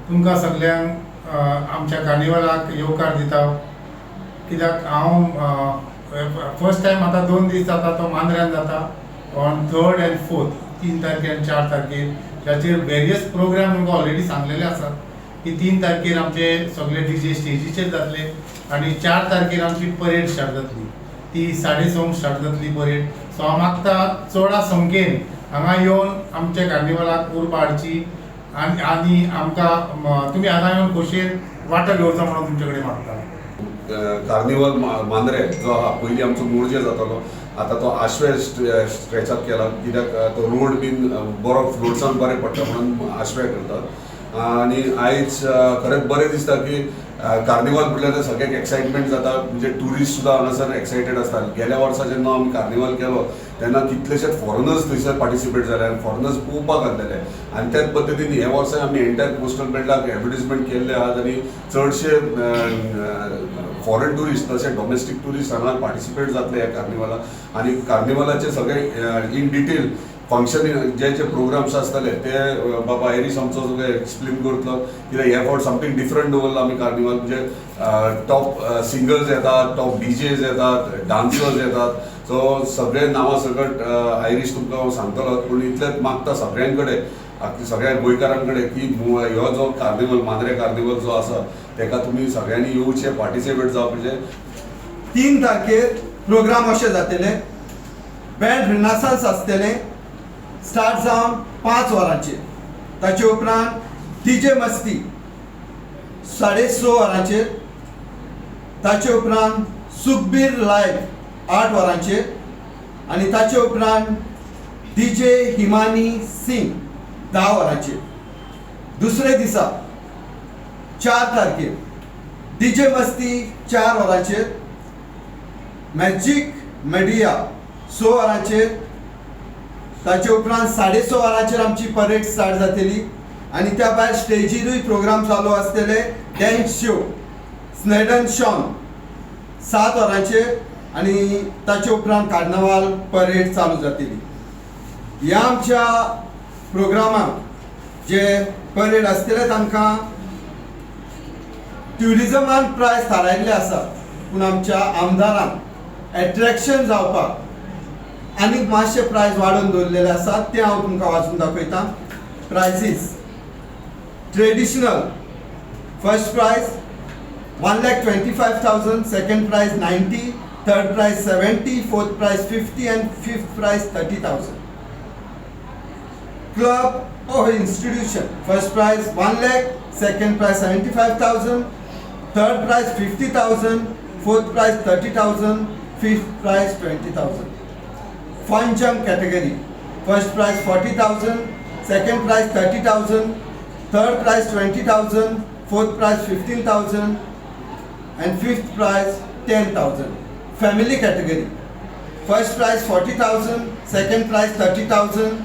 तुमकां सगळ्यांक आमच्या कार्निवलाक येवकार दिता। कित्याक हांव फर्स्ट टायम आतां 2 दीस जाता तो मांद्र्यान जाता ऑन 3rd and 4th 3 तारखेर आनी 4 तारखेर। जाचेर वेरियस प्रोग्राम तुमकां ऑलरेडी सांगलेले आसात की 3 तारखेर आमचे सगळे डीजे स्टेजीचेर जातले आनी 4 तारखेर आमची परेड स्टार्ट जातली। ती 6:30 स्टार्ट जातली परेड। सो हांव मागता चोडा संख्येन हांगा येवन आमच्या कार्निवलाक उर्बा हाडची आनी आमकां तुमी हांगा येवन खोशयेन वांटो घेवचो म्हणून तुमचे कडेन मागता। कार्निवल मांद्रे जो आहा पयलीं आमचो मोरजे जातालो, आतां तो आशवे स्ट्रेचाक केला, कित्याक तो रोड बीन बरो फ्लोट्सान बरें पडटा म्हणून आशवे करतात। आनी आयज खरेंच बरें दिसता की कार्निवल म्हटल्यार ते सगळ्याक एक्सायटमेंट जाता, म्हणजे ट्युरिस्ट सुद्दां हांगासर एक्सायटेड आसता। गेल्या वर्सा जेन्ना आमी कार्निवल केलो तेन्ना कितलेशेच फॉरेनर्स थंयसर पार्टिसिपेट जाले आनी फॉरेनर्स पळोवपाक घातलेले आनी त्याच पद्दतीन हे वर्सा आमी एंटायर कोस्टल बेल्टाक एडवर्टिजमेंट केल्ले आहात आनी चडशे फॉरेन ट्युरिस्ट तशें डॉमेस्टीक ट्युरिस्ट हांगा पार्टिसिपेट जातले ह्या कार्निवलाक। आनी कार्निवलाचे सगळे इन डिटेल फंक्शन जे प्रोग्राम्स आसतले ते बाबा एरीस आमचो सगळे एक्सप्लेन करतलो, कित्याक हे फावट समथींग डिफरंट दवरला आमी कार्निवल, म्हणजे टॉप सिंगर्स येतात, टॉप डीजेज येतात, डान्सर्स येतात। सो सगळे नांवां सकट आयरीश तुमकां हांव सांगतलो, पूण इतलेंच मागता सगळ्यां कडेन सगळ्या गोंयकारां कडेन की हो जो कार्निवल मांद्रे कार्निवल जो आसा तेका तुमी सगळ्यांनी येवचे, पार्टिसिपेट जावचे। 3 तारखेर प्रोग्राम अशें जातले, बँड रिनासान्स आसतले, स्टार्ट जावन 5 वरांचेर। ताचे उपरांत डीजे मस्ती 6:30 वरांचेर। ताचे उपरांत सुखबीर लायव्ह 8 वरांचेर आनी ताचे उपरांत डीजे हिमानी सिंग 10 वरांचेर। दुसरे दिसा 4 तारखेर डीजे मस्ती 4 वरांचेर, मॅजिक मिडिया 6 वरांचेर। ताचे उपरांत 6:30 वरांचेर आमची परेड स्टार्ट जातली आनी त्या भायर स्टेजीरूय प्रोग्राम चालू आसतले, डॅन्स शो, स्नेडन शॉन 7 वरांचेर आनी ताचे उपरांत कार्निवल परेड चालू जातली। ह्या आमच्या प्रोग्रामाक जे परेड आसतले तांकां ट्युरिजमान प्रायस थारायल्ले आसा, पूण आमच्या आमदारांक एट्रॅक्शन जावपाक आनीक मातशे प्रायस वाडोवन दवरलेले आसात, ते हांव तुमकां वाचून दाखयतां। प्रायसीस ट्रेडिशनल फर्स्ट प्रायस 1,25,000, सेकंड प्रायस 90, थर्ड प्रायस 70, फोर्थ प्रायस 50 and फिफ्थ प्रायस 30,000। क्लब और इंस्टीट्यूशन फर्स्ट प्रायस 1 lakh, सेकंड प्रायस 75,000, थर्ड प्रायस 50,000, फोर्थ प्रायस 30,000, fifth prize 20,000। Fun jump category first prize 40,000, second prize 30,000, third prize 20,000, fourth prize 15,000 and fifth prize 10,000। Family category first prize 40,000, second prize 30,000,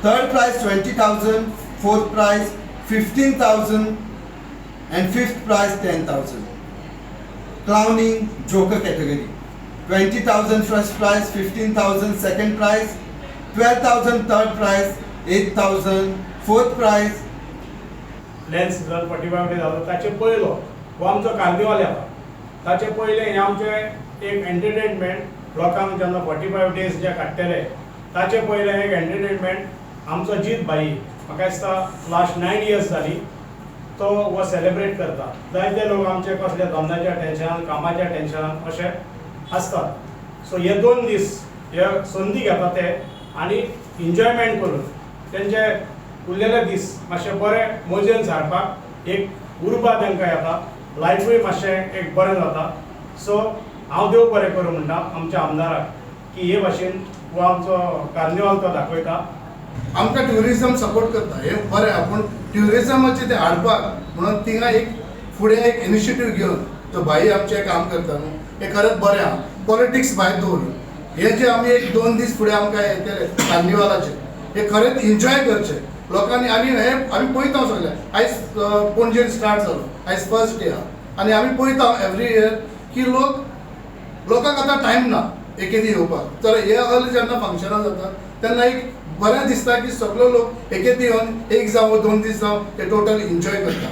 third prize 20,000, fourth prize 15,000 and fifth prize 10,000। Clowning joker category 20,000 first prize, 15,000 second prize, 12,000 third prize, 8,000 fourth prize। Lens 45 day जालो ताचे पयलो हो आमचो carnival येता, ताचे पयले हे आमचे एक एंटरटेनमेंट लोकांक जेन्ना 45 डेज जे काडटले ताचे पयले एक एंटरटेनमेंट आमचो जीत भाई म्हाका दिसता लास्ट 9 years जाली तो हो सेलिब्रेट करता। जायते लोक आमचे कसले धंद्याच्या टेन्शनान, कामाच्या टेन्शनान अशे आसतात। सो हे 2 दीस हे संदी घेता ते आनी एन्जॉयमेंट करून तेंचे उरलेले दीस मातशे बरे मजेन सारपाक एक उर्बा तांकां येता, लायफूय मातशें एक बरें जाता। सो हांव देव बरें करूं म्हणटा आमच्या आमदाराक की हे भाशेन हो आमचो कार्निवल तो दाखयता। आमकां ट्युरिजम सपोर्ट करता हे बरें, पूण ट्युरिजमाचे ते हाडपाक म्हणून थिंगा एक फुडें एक इनिशिएटीव घेवन तो भाई आमचे काम करता न्हू, हे खरेंच बरें आहा। पॉलिटिक्स भायर दवरून हे जे आमी एक 2 दीस फुडें आमकां येतले कार्निवलाचे हे खरेंच एन्जॉय करचे लोकांनी। आनी हे आमी पळयता सगळे आयज पणजेन स्टार्ट जालो, आयज फर्स्ट डे आहा आनी आमी पळयता एवरी इयर की लोकांक आतां टायम ना एकेदी येवपाक। तर हे जेन्ना फंक्शनां जाता तेन्ना एक बरें दिसता की सगळे लोक एकेत येवन एक जावं 2 दीस जावं ते टोटल एन्जॉय करता